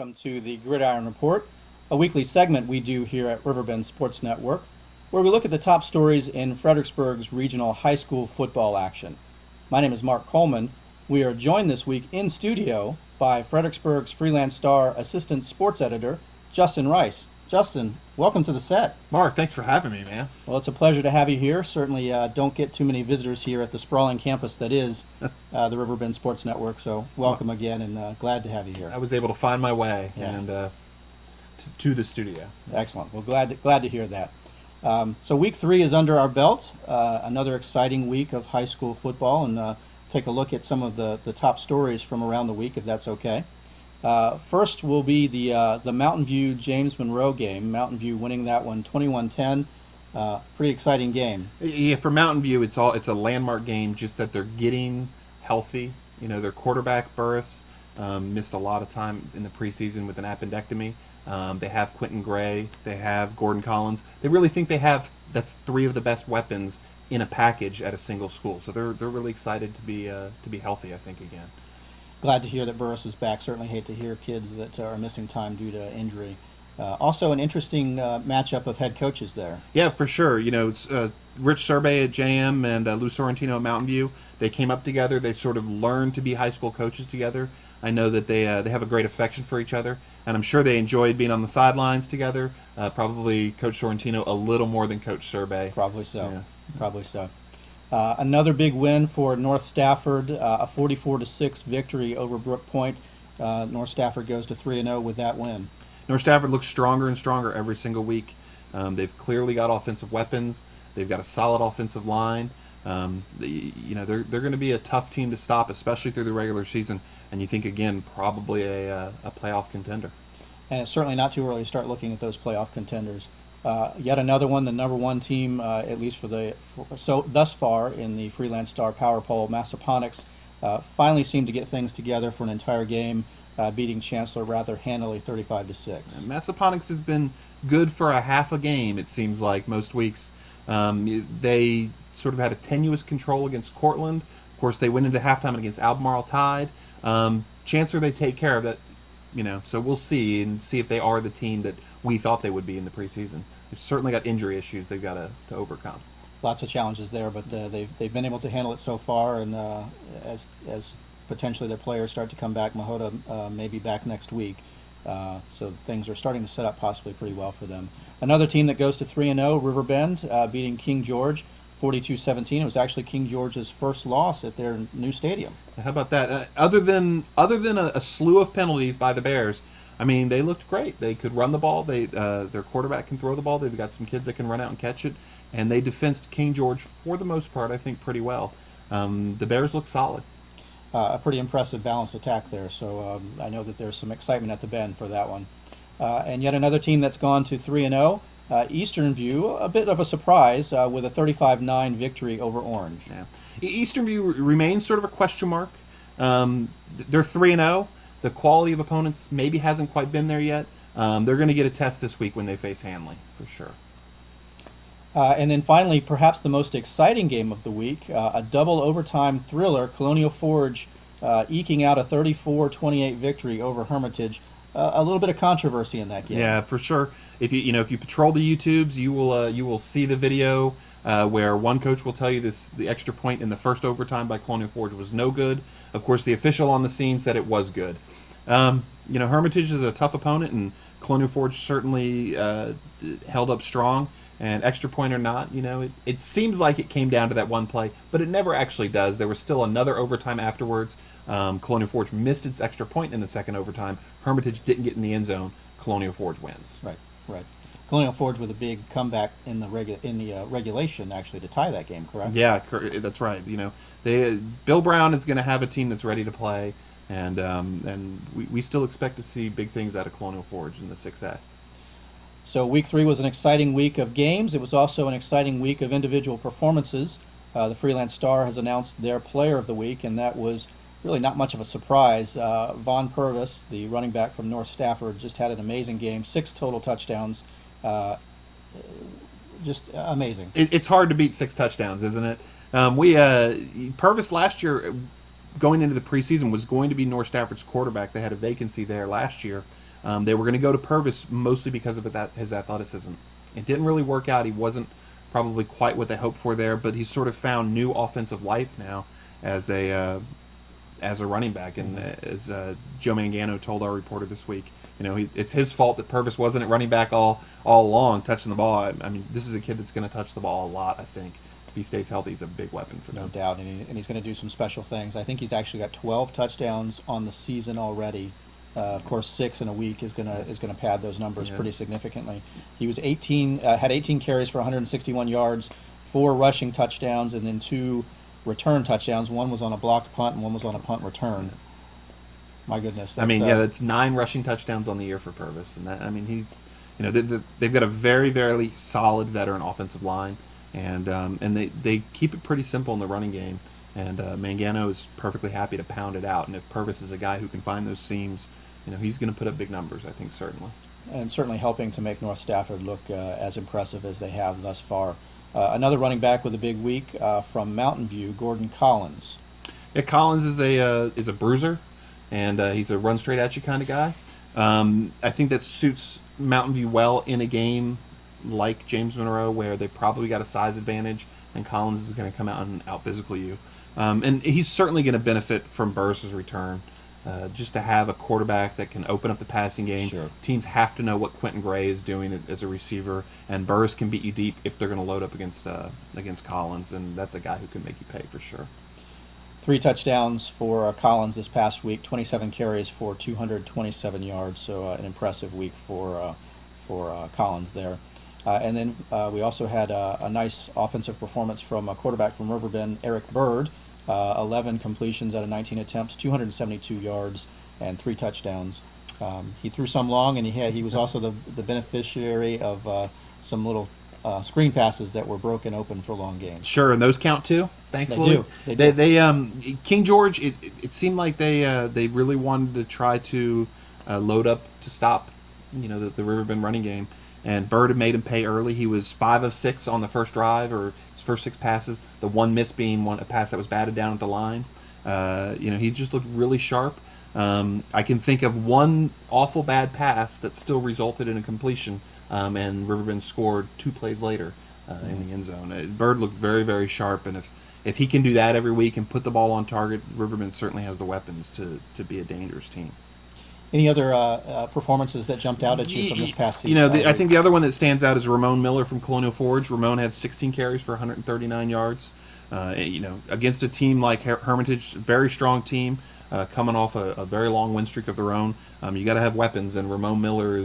welcome to the Gridiron Report, a weekly segment we do here at Riverbend Sports Network, where we look at the top stories in Fredericksburg's regional high school football action. My name is Mark Coleman. We are joined this week in studio by Fredericksburg's Freelance Star Assistant Sports Editor, Justin Rice. Justin, welcome to the set. Mark, thanks for having me, man. Well, it's a pleasure to have you here. Certainly don't get too many visitors here at the sprawling campus that is the Riverbend Sports Network, so welcome again and glad to have you here. I was able to find my way to the studio. Excellent. Well, glad to hear that. So week 3 is under our belt, another exciting week of high school football, and take a look at some of the top stories from around the week, if that's okay. First will be the Mountain View James Monroe game. Mountain View winning that one 21-10. Pretty exciting game. Yeah, for Mountain View, it's a landmark game. Just that they're getting healthy. You know, their quarterback Burris missed a lot of time in the preseason with an appendectomy. They have Quentin Gray. They have Gordon Collins. They really think that's 3 of the best weapons in a package at a single school. So they're really excited to be healthy, I think, again. Glad to hear that Burris is back. Certainly hate to hear kids that are missing time due to injury. Also an interesting matchup of head coaches there. Yeah, for sure. You know, it's Rich Survey at JM and Lou Sorrentino at Mountain View. They came up together. They sort of learned to be high school coaches together. I know that they have a great affection for each other, and I'm sure they enjoyed being on the sidelines together. Probably Coach Sorrentino a little more than Coach Survey. Probably so. Yeah. Probably so. Another big win for North Stafford, a 44-6 victory over Brook Point. North Stafford goes to 3-0 with that win. North Stafford looks stronger and stronger every single week. They've clearly got offensive weapons. They've got a solid offensive line. They're going to be a tough team to stop, especially through the regular season. And you think, again, probably a playoff contender. And it's certainly not too early to start looking at those playoff contenders. Yet another one, the number 1 team, at least thus far in the Freelance Star Power Poll, Massaponax, finally seemed to get things together for an entire game, beating Chancellor rather handily 35-6. Massaponax has been good for a half a game, it seems like, most weeks. They sort of had a tenuous control against Cortland. Of course, they went into halftime against Albemarle Tide. Chancellor, they take care of that, so we'll see if they are the team that we thought they would be in the preseason. They've certainly got injury issues they've got to overcome. Lots of challenges there, but they've been able to handle it so far, and as potentially their players start to come back, Mahota may be back next week, so things are starting to set up possibly pretty well for them. Another team that goes to 3-0, Riverbend, beating King George 42-17. It was actually King George's first loss at their new stadium. How about that? Other than a slew of penalties by the Bears, I mean, they looked great. They could run the ball. Their quarterback can throw the ball. They've got some kids that can run out and catch it. And they defensed King George, for the most part, I think, pretty well. The Bears look solid. A pretty impressive balanced attack there. So I know that there's some excitement at the Bend for that one. And yet another team that's gone to 3-0, Eastern View, a bit of a surprise with a 35-9 victory over Orange. Yeah. Eastern View remains sort of a question mark. They're 3-0. The quality of opponents maybe hasn't quite been there yet. They're going to get a test this week when they face Hanley, for sure. And then finally, perhaps the most exciting game of the week, a double overtime thriller, Colonial Forge eking out a 34-28 victory over Hermitage. A little bit of controversy in that game. Yeah, for sure. If you patrol the YouTubes, you will see the video where one coach will tell you the extra point in the first overtime by Colonial Forge was no good. Of course, the official on the scene said it was good. Hermitage is a tough opponent, and Colonial Forge certainly held up strong. And extra point or not, it seems like it came down to that one play, but it never actually does. There was still another overtime afterwards. Colonial Forge missed its extra point in the second overtime. Hermitage didn't get in the end zone. Colonial Forge wins. Right. Colonial Forge with a big comeback in the regulation, actually, to tie that game, correct? Yeah, that's right. Bill Brown is going to have a team that's ready to play, and we still expect to see big things out of Colonial Forge in the 6A. So week 3 was an exciting week of games. It was also an exciting week of individual performances. The Freelance Star has announced their player of the week, and that was really not much of a surprise. Vaughn Purvis, the running back from North Stafford, just had an amazing game, 6 total touchdowns. Just amazing. It's hard to beat 6 touchdowns, isn't it? Purvis last year, going into the preseason, was going to be North Stafford's quarterback. They had a vacancy there last year. They were going to go to Purvis mostly because of his athleticism. It didn't really work out. He wasn't probably quite what they hoped for there, but he's sort of found new offensive life now as a running back. And as Joe Mangano told our reporter this week, it's his fault that Purvis wasn't at running back all along, touching the ball. I mean, this is a kid that's going to touch the ball a lot, I think. If he stays healthy, he's a big weapon for them. No doubt, and he's going to do some special things. I think he's actually got 12 touchdowns on the season already. Of course, 6 in a week is going to pad those numbers pretty significantly. He was had 18 carries for 161 yards, 4 rushing touchdowns, and then 2 return touchdowns. One was on a blocked punt, and one was on a punt return. My goodness. That's 9 rushing touchdowns on the year for Purvis, and he's, they've got a very, very solid veteran offensive line, and they keep it pretty simple in the running game, and Mangano is perfectly happy to pound it out, and if Purvis is a guy who can find those seams, he's going to put up big numbers, I think, certainly. And certainly helping to make North Stafford look as impressive as they have thus far. Another running back with a big week from Mountain View, Gordon Collins. Yeah, Collins is a bruiser, and he's a run straight at you kind of guy. I think that suits Mountain View well in a game like James Monroe, where they probably got a size advantage, and Collins is going to come out and out-physical you. And he's certainly going to benefit from Burris's return. Just to have a quarterback that can open up the passing game. Sure. Teams have to know what Quentin Gray is doing as a receiver, and Burris can beat you deep if they're going to load up against Collins, and that's a guy who can make you pay for sure. 3 touchdowns for Collins this past week, 27 carries for 227 yards, so an impressive week for Collins there. And then we also had a nice offensive performance from a quarterback from Riverbend, Eric Bird. 11 completions out of 19 attempts, 272 yards, and 3 touchdowns. He threw some long, and he was also the beneficiary of some little screen passes that were broken open for long gains. Sure, and those count too. Thankfully, they do. They King George. It seemed like they really wanted to try to load up to stop, the Riverbend running game. And Bird had made him pay early. He was 5 of 6 on the first drive, or his first 6 passes. The one miss being a pass that was batted down at the line. He just looked really sharp. I can think of one awful bad pass that still resulted in a completion, and Riverbend scored 2 plays later in the end zone. Bird looked very, very sharp, and if he can do that every week and put the ball on target, Riverbend certainly has the weapons to be a dangerous team. Any other performances that jumped out at you from this past season? I think the other one that stands out is Ramon Miller from Colonial Forge. Ramon had 16 carries for 139 yards. Against a team like Hermitage, very strong team, coming off a very long win streak of their own. You got to have weapons, and Ramon Miller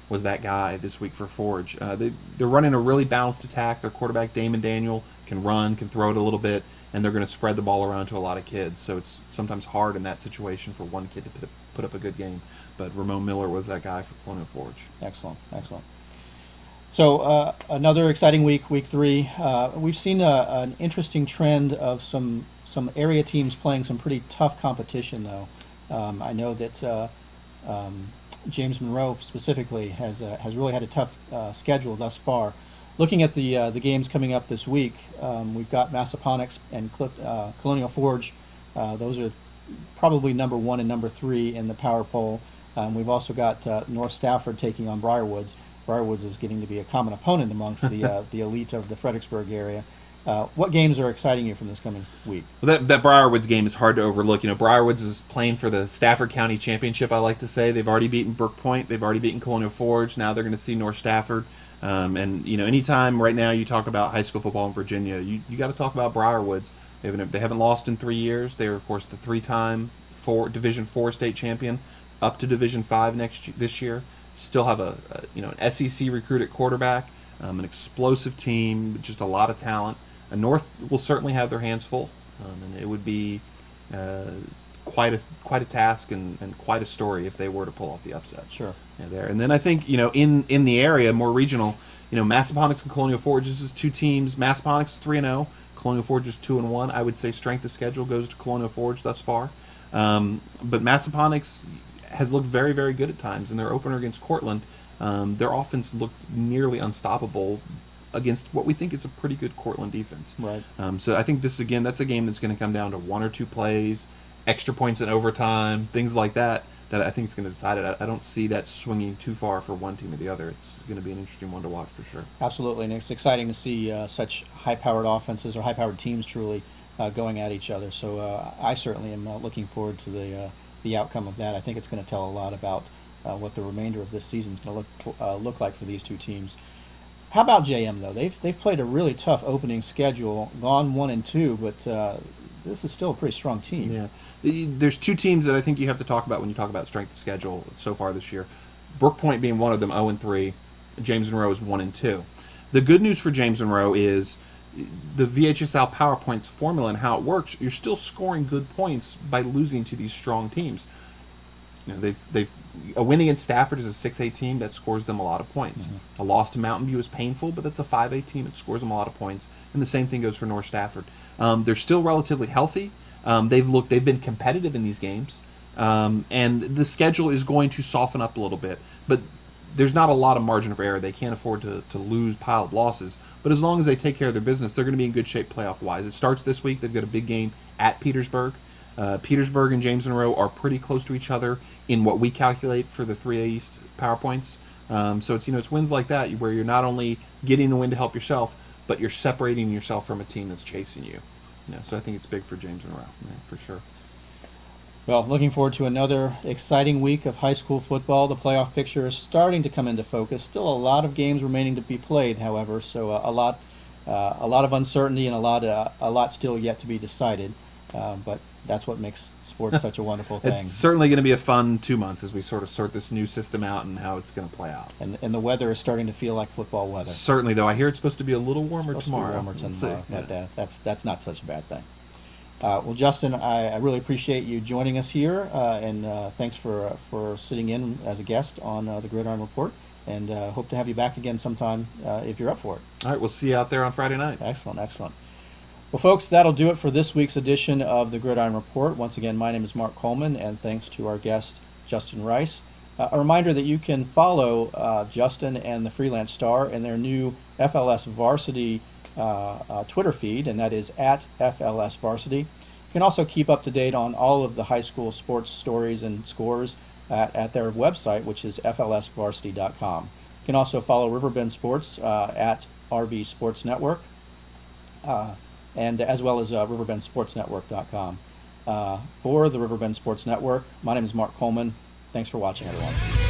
was that guy this week for Forge. They're running a really balanced attack. Their quarterback, Damon Daniel, can run, can throw it a little bit, and they're going to spread the ball around to a lot of kids. So it's sometimes hard in that situation for one kid to put up a good game. But Ramon Miller was that guy for Colonial Forge. Excellent. So another exciting week, week 3. We've seen an interesting trend of some area teams playing some pretty tough competition, though. I know that James Monroe specifically has really had a tough schedule thus far. Looking at the games coming up this week, we've got Massaponax and Colonial Forge. Those are probably number 1 and number 3 in the power poll. We've also got North Stafford taking on Briarwoods. Briarwoods is getting to be a common opponent amongst the elite of the Fredericksburg area. What games are exciting you from this coming week? Well, that Briarwoods game is hard to overlook. Briarwoods is playing for the Stafford County Championship, I like to say. They've already beaten Brook Point. They've already beaten Colonial Forge. Now they're going to see North Stafford. Anytime right now you talk about high school football in Virginia, you got to talk about Briarwoods. They haven't lost in 3 years. They're, of course, the 3-time Division 4 state champion, up to Division 5 this year. Still have an SEC recruit at quarterback, an explosive team, just a lot of talent. North will certainly have their hands full, and it would be quite a task and quite a story if they were to pull off the upset. Sure. There, and then I think in the area, more regional, Massaponax and Colonial Forge. This is 2 teams. Massaponax is 3-0. Colonial Forge is 2-1. I would say strength of schedule goes to Colonial Forge thus far, but Massaponax has looked very, very good at times. In their opener against Cortland, their offense looked nearly unstoppable against what we think is a pretty good Cortland defense. Right. So I think that's a game that's going to come down to 1 or 2 plays, extra points in overtime, things like that. that I think is going to decide it. I don't see that swinging too far for one team or the other. It's going to be an interesting one to watch for sure. Absolutely, and it's exciting to see such high-powered offenses or high-powered teams truly going at each other. So I certainly am looking forward to the outcome of that. I think it's going to tell a lot about what the remainder of this season is going to look like for these two teams. How about JM though? They've played a really tough opening schedule, gone 1-2, but this is still a pretty strong team. Yeah, there's two teams that I think you have to talk about when you talk about strength of schedule so far this year. Brook Point being one of them, 0-3. James Monroe is 1-2. The good news for James Monroe is the VHSL PowerPoints formula and how it works. You're still scoring good points by losing to these strong teams. You know, a win against Stafford is a 6A team that scores them a lot of points. Mm-hmm. A loss to Mountain View is painful, but that's a 5A team that scores them a lot of points. And the same thing goes for North Stafford. They're still relatively healthy. They've been competitive in these games, and the schedule is going to soften up a little bit. But there's not a lot of margin of error. They can't afford to lose piled losses. But as long as they take care of their business, they're going to be in good shape playoff-wise. It starts this week. They've got a big game at Petersburg. Petersburg and James Monroe are pretty close to each other in what we calculate for the 3A East PowerPoints. So it's wins like that where you're not only getting a win to help yourself, but you're separating yourself from a team that's chasing you. So I think it's big for James Monroe, for sure. Well, looking forward to another exciting week of high school football. The playoff picture is starting to come into focus. Still a lot of games remaining to be played, however, so a lot of uncertainty and a lot still yet to be decided. But that's what makes sports such a wonderful thing. It's certainly going to be a fun 2 months as we sort of sort this new system out and how it's going to play out. And the weather is starting to feel like football weather. Certainly, though. I hear it's supposed to be a little warmer tomorrow. But that's not such a bad thing. Well, Justin, I really appreciate you joining us here, and thanks for sitting in as a guest on the Gridiron Report. And hope to have you back again sometime if you're up for it. All right, we'll see you out there on Friday nights. Excellent, excellent. Well, folks, that'll do it for this week's edition of the Gridiron Report. Once again, my name is Mark Coleman, and thanks to our guest, Justin Rice. A reminder that you can follow Justin and the Freelance Star in their new FLS Varsity Twitter feed, and that is at FLS Varsity. You can also keep up to date on all of the high school sports stories and scores at their website, which is flsvarsity.com. You can also follow Riverbend Sports at RB Sports Network. And as well as riverbendsportsnetwork.com. For the Riverbend Sports Network, my name is Mark Coleman. Thanks for watching, everyone.